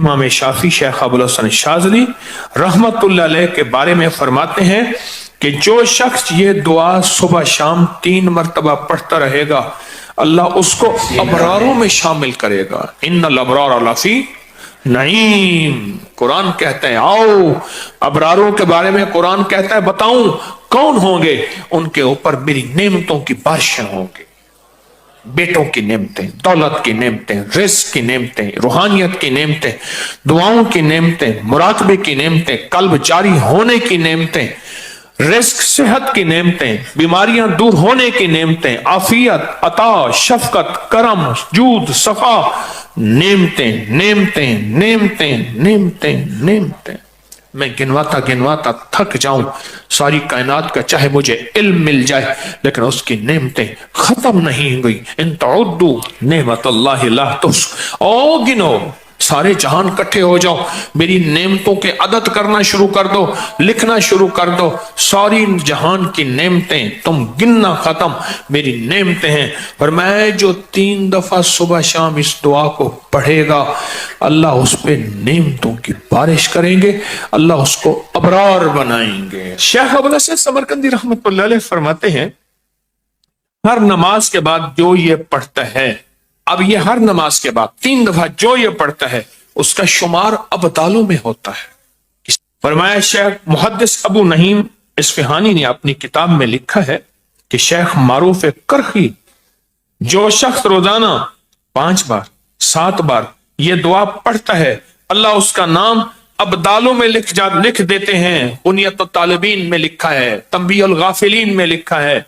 امام شافی شیخ ابو الحسن شاذلی رحمتullah علیہ کے بارے میں فرماتے ہیں کہ جو شخص یہ دعا صبح شام 3 مرتبہ پڑھتا رہے گا اللہ اس کو ابراروں میں شامل کرے گا۔ ان الابرار لفی نعیم، قرآن کہتا ہے آؤ ابراروں کے بارے میں قرآن کہتا ہے بتاؤں کون ہوں گے، ان کے اوپر میری نعمتوں کی بارشیں ہوں گی، بیٹوں کی نعمتیں، دولت کی نعمتیں، رزق کی نعمتیں، روحانیت کی نعمتیں، دعاؤں کی نعمتیں، مراقبے کی نعمتیں، قلب جاری ہونے کی نعمتیں، رزق صحت کی نعمتیں، بیماریاں دور ہونے کی نعمتیں، عافیت، عطا، شفقت، کرم، جود، صفا، نعمتیں نعمتیں نعمتیں نعمتیں نعمتیں۔ میں گنواتا تھک جاؤں ساری کائنات کا، چاہے مجھے علم مل جائے لیکن اس کی نعمتیں ختم نہیں ہوئی۔ ان تعدوا نعمت اللہ لا تحصوها، او گنو سارے جہان کٹھے ہو جاؤ، میری نعمتوں کے عدد کرنا شروع کر دو، لکھنا شروع کر دو، ساری جہان کی نعمتیں تم گننا ختم، میری نعمتیں ہیں۔ فرمایا جو 3 دفعہ صبح شام اس دعا کو پڑھے گا اللہ اس پہ نعمتوں کی بارش کریں گے، اللہ اس کو ابرار بنائیں گے۔ شیخ ابو الحسن سمرقندی رحمتullah علیہ فرماتے ہیں ہر نماز کے بعد جو یہ پڑھتا ہے، اب یہ ہر نماز کے بعد 3 دفعہ جو یہ پڑھتا ہے اس کا شمار ابدالوں میں ہوتا ہے۔ فرمایا شیخ محدث ابو نعیم اصفہانی نے اپنی کتاب میں لکھا ہے کہ شیخ معروف کرخی جو شخص روزانہ 5 بار 7 بار یہ دعا پڑھتا ہے اللہ اس کا نام ابدالوں میں لکھ دیتے ہیں۔ بنیت الطالبین میں لکھا ہے، تنبیہ الغافلین میں لکھا ہے۔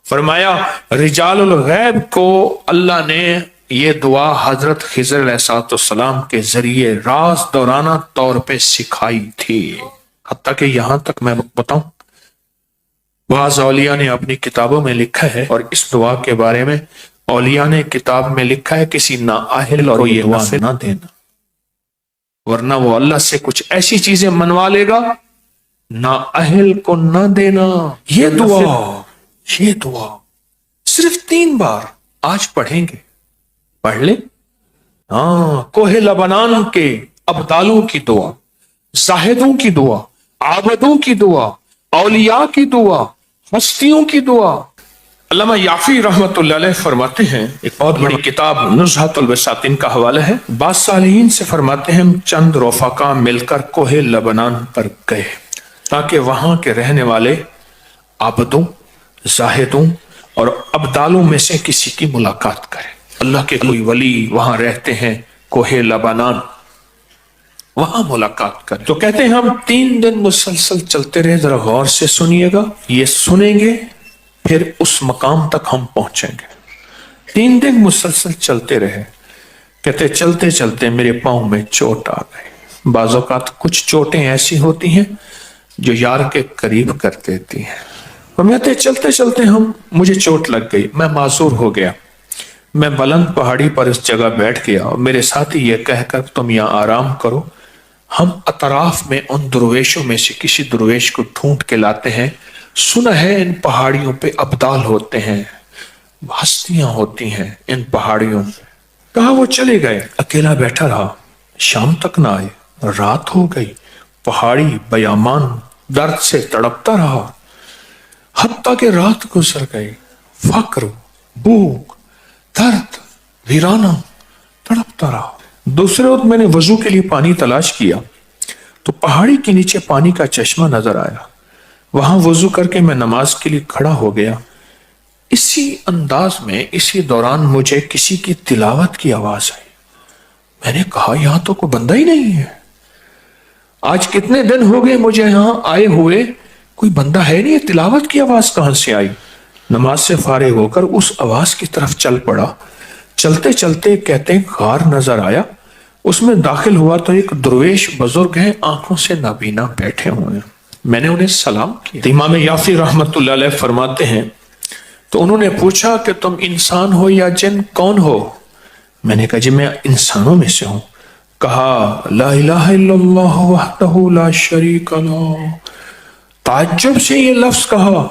فرمایا رجال الغیب کو اللہ نے یہ دعا حضرت خضر علیہ السلام کے ذریعے راز دورانہ طور پہ سکھائی تھی، حتیٰ کہ یہاں تک میں بتاؤں بعض اولیاء نے اپنی کتابوں میں لکھا ہے، اور اس دعا کے بارے میں اولیاء نے کتاب میں لکھا ہے کسی نااہل اور یہ دعا نہ دینا، ورنہ وہ اللہ سے کچھ ایسی چیزیں منوا لے گا، نااہل کو نہ دینا۔ یہ دعا صرف 3 بار آج پڑھیں گے، پڑھ لیں۔ ہاں کوہ لبنان کے ابدالوں کی دعا، زاہدوں کی دعا، عابدوں کی دعا، اولیاء کی دعا، ہستیوں کی دعا۔ علامہ یافی رحمتullah علیہ فرماتے ہیں، ایک بہت بڑی کتاب نزہۃ البساطین کا حوالہ ہے، بعض صالحین سے فرماتے ہیں چند رفقا مل کر کوہ لبنان پر گئے تاکہ وہاں کے رہنے والے عابدوں، زاہدوں اور ابدالوں میں سے کسی کی ملاقات کرے۔ اللہ کے کوئی ولی وہاں رہتے ہیں کوہ لبنان، وہاں ملاقات کریں۔ تو کہتے ہیں ہم 3 دن مسلسل چلتے رہے، ذرا غور سے سنیے گا، یہ سنیں گے پھر اس مقام تک ہم پہنچیں گے۔ 3 دن مسلسل چلتے رہے، کہتے چلتے چلتے میرے پاؤں میں چوٹ آ گئی۔ بعض اوقات کچھ چوٹیں ایسی ہوتی ہیں جو یار کے قریب کر دیتی ہیں۔ فرماتے چلتے چلتے مجھے چوٹ لگ گئی، میں معذور ہو گیا، میں بلند پہاڑی پر اس جگہ بیٹھ گیا اور میرے ساتھی یہ کہہ کر تم یہاں آرام کرو، ہم اطراف میں ان درویشوں میں سے کسی درویش کو ڈھونڈ کے لاتے ہیں، سنا ہے ان پہاڑیوں پہ ابدال ہوتے ہیں، ہستیاں ہوتی ہیں ان پہاڑیوں پہ۔ کہا وہ چلے گئے، اکیلا بیٹھا رہا، شام تک نہ آئے، رات ہو گئی، پہاڑی بیامان درد سے تڑپتا رہا، حتیٰ کہ رات گزر گئی، فقر، بھوک، درد، ویرانہ تڑپتا رہا۔ دوسرے وقت میں نے وضو کے لیے پانی تلاش کیا تو پہاڑی کے نیچے پانی کا چشمہ نظر آیا، وہاں وضو کر کے میں نماز کے لیے کھڑا ہو گیا۔ اسی انداز میں اسی دوران مجھے کسی کی تلاوت کی آواز آئی، میں نے کہا یہاں تو کوئی بندہ ہی نہیں ہے، آج کتنے دن ہو گئے مجھے یہاں آئے ہوئے، کوئی بندہ ہے نہیں، تلاوت کی آواز کہاں سے آئی؟ نماز سے فارغ ہو کر اس آواز کی طرف چل پڑا، چلتے چلتے کہتے ہیں غار نظر آیا، اس میں داخل ہوا تو ایک درویش بزرگ ہیں، آنکھوں سے نابینا بیٹھے ہوئے ہیں، میں نے انہیں سلام کیا۔ امام یافی رحمتullah علیہ فرماتے ہیں تو انہوں نے پوچھا کہ تم انسان ہو یا جن، کون ہو؟ میں نے کہا جی میں انسانوں میں سے ہوں۔ کہا لا الہ الا اللہ وحدہ لا شریک لہ، تعجب سے یہ لفظ کہا،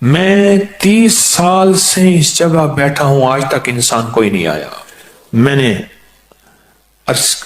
میں 30 سال سے اس جگہ بیٹھا ہوں، آج تک انسان کوئی نہیں آیا۔ میں نے عرض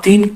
3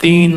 3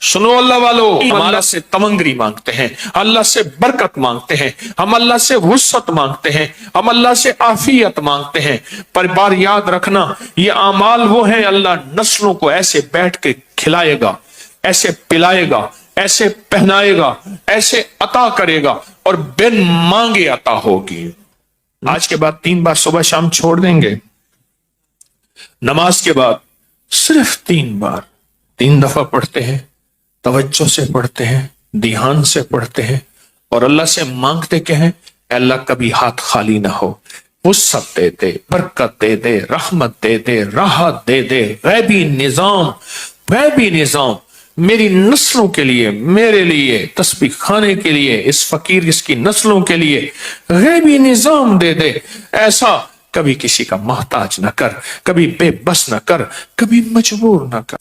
سنو اللہ والو، ہم اللہ سے تمنگری مانگتے ہیں، اللہ سے برکت مانگتے ہیں، ہم اللہ سے وسعت مانگتے ہیں، ہم اللہ سے عافیت مانگتے ہیں۔ پر بار یاد رکھنا، یہ اعمال وہ ہیں اللہ نسلوں کو ایسے بیٹھ کے کھلائے گا، ایسے پلائے گا، ایسے پہنائے گا، ایسے عطا کرے گا، اور بن مانگے عطا ہوگی۔ آج کے بعد 3 بار صبح شام چھوڑ دیں گے، نماز کے بعد صرف 3 بار 3 دفعہ پڑھتے ہیں، توجہ سے پڑھتے ہیں، دھیان سے پڑھتے ہیں، اور اللہ سے مانگتے کہ ہیں اے اللہ کبھی ہاتھ خالی نہ ہو، وسعت دے دے، برکت دے دے، رحمت دے دے، راحت دے دے، غیبی نظام میری نسلوں کے لیے، میرے لیے، تسبیح خانے کے لیے، اس فقیر اس کی نسلوں کے لیے غیبی نظام دے دے، ایسا کبھی کسی کا محتاج نہ کر، کبھی بے بس نہ کر، کبھی مجبور نہ کر۔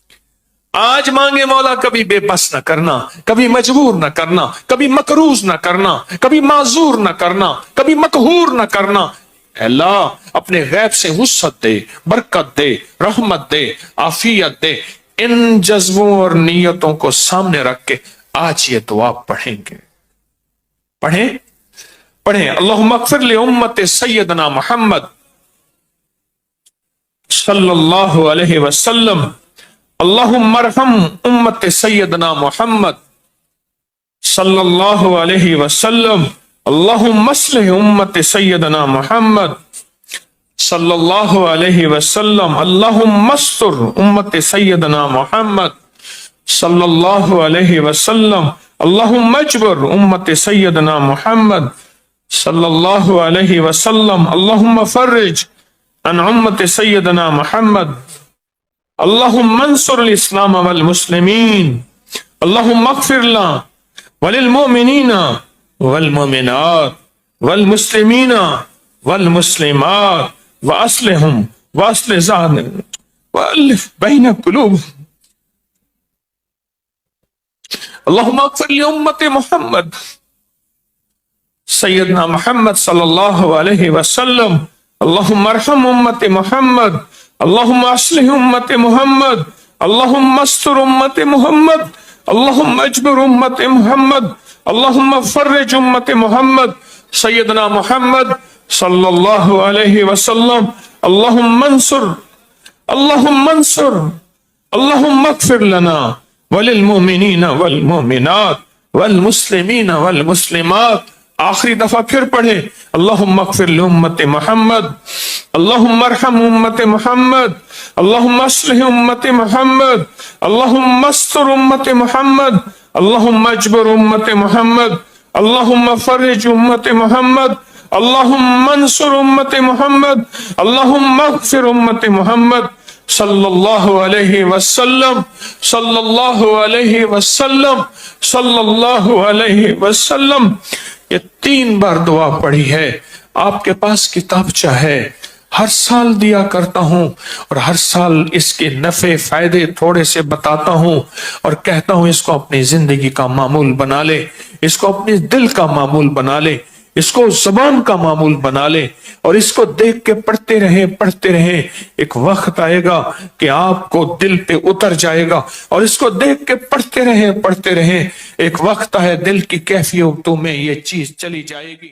آج مانگے مولا کبھی بے بس نہ کرنا، کبھی مجبور نہ کرنا، کبھی مقروض نہ کرنا، کبھی معذور نہ کرنا، کبھی مقہور نہ کرنا۔ اے اللہ اپنے غیب سے وسعت دے، برکت دے، رحمت دے، عافیت دے۔ ان جذبوں اور نیتوں کو سامنے رکھ کے آج یہ دعا پڑھیں گے۔ پڑھیں اللہم اغفر لامت سیدنا محمد صلی اللہ علیہ وسلم، اللہم ارحم امت سیدنا محمد صلی اللہ علیہ وسلم، اللہم اصلح امت سیدنا محمد صلی اللہ علیہ وسلم، اللہم استر امت سیدنا محمد صلی اللہ علیہ وسلم، اللہم اجبر امت سیدنا محمد صلی اللہ علیہ وسلم، اللہم فرج عن امت سیدنا محمد، اللہم انصر الاسلام والمسلمین، اللہم اغفر لنا وللمؤمنین والمؤمنات والمسلمین والمسلمات وأصلهم وأصل ذاتهم وألف بين قلوبهم۔ اللهم اغفر لأمة محمد سيدنا محمد صلى الله عليه وسلم، اللهم ارحم أمة محمد، اللهم أصلح أمة محمد، اللهم استر أمة محمد، اللهم اجبر أمة محمد، اللهم فرج أمة محمد سيدنا محمد صلی اللہ علیہ وسلم، اللہم انصر، اللہم اغفر لنا وللمؤمنین والمؤمنات والمسلمین والمسلمات۔ آخری دفعہ پھر پڑھے اللہم اغفر لامت محمد، اللہم ارحم امت محمد، اللہم اصلح امت محمد، اللہم استر امت محمد، اللہم اجبر امت محمد، اللہم فرج امت محمد، اللہم انصر امت محمد، اللہم اغفر امت محمد صلی اللہ علیہ وسلم، صلی اللہ علیہ وسلم، صلی اللہ علیہ وسلم۔ یہ 3 بار دعا پڑھی ہے۔ آپ کے پاس کتابچہ ہے، ہر سال دیا کرتا ہوں، اور ہر سال اس کے نفع فائدے تھوڑے سے بتاتا ہوں، اور کہتا ہوں اس کو اپنی زندگی کا معمول بنا لے، اس کو اپنے دل کا معمول بنا لے، اس کو زبان کا معمول بنا لے، اور اس کو دیکھ کے پڑھتے رہیں۔ ایک وقت آئے گا کہ آپ کو دل پہ اتر جائے گا، اور اس کو دیکھ کے پڑھتے رہیں۔ ایک وقت ہے دل کی کیفیتوں میں یہ چیز چلی جائے گی۔